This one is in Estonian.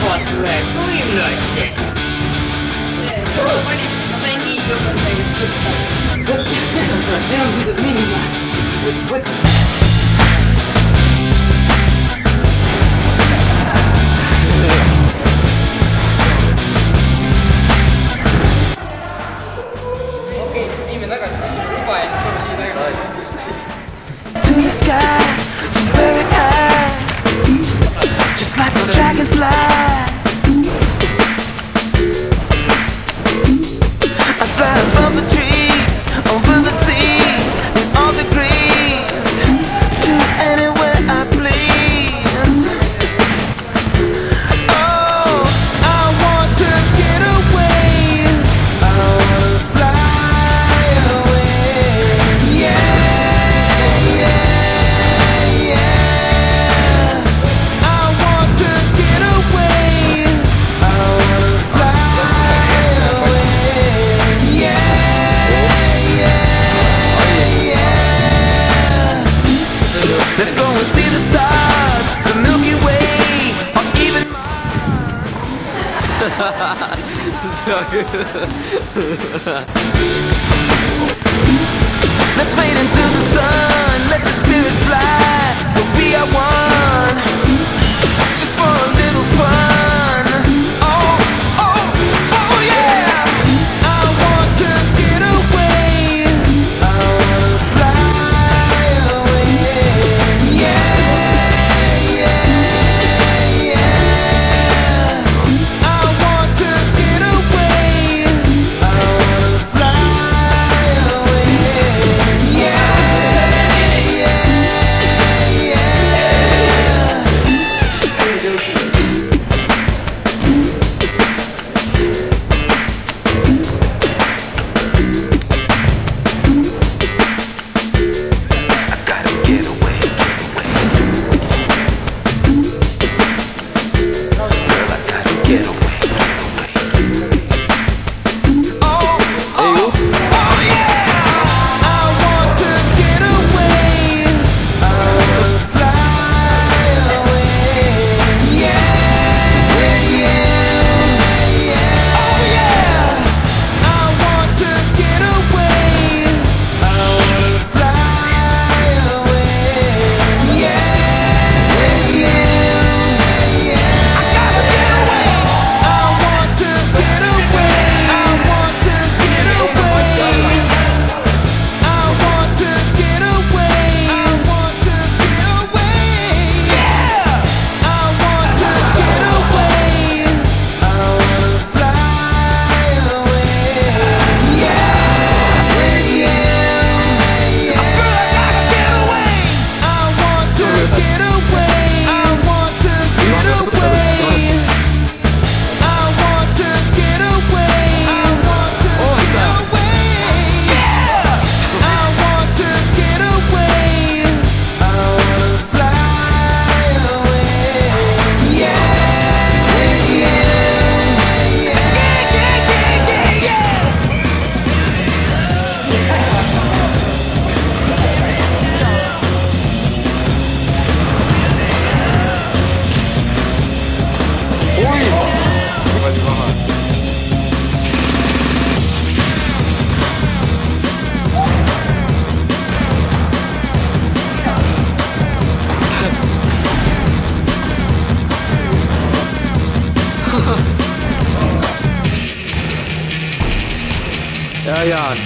Kauas tulee kuiloisse. Mä sain niin joku teistä kuttaa. Ne on siis, mihin mä... Okei, niin me takaisin. Kuva ja sitten siinä takaisin. To the sky, so very high, just like a dragonfly. I fly above the trees, over the seas, in all degrees, to anywhere I please. Oh, I want to get away, I want to fly away, yeah. Let's go and see the stars, the Milky Way, or even let's fade into the sun, let your spirit fly, but we are one, just for a little fun. Oh, oh, oh yeah! I want to get away, I want to fly away, yeah. Ja, Jan,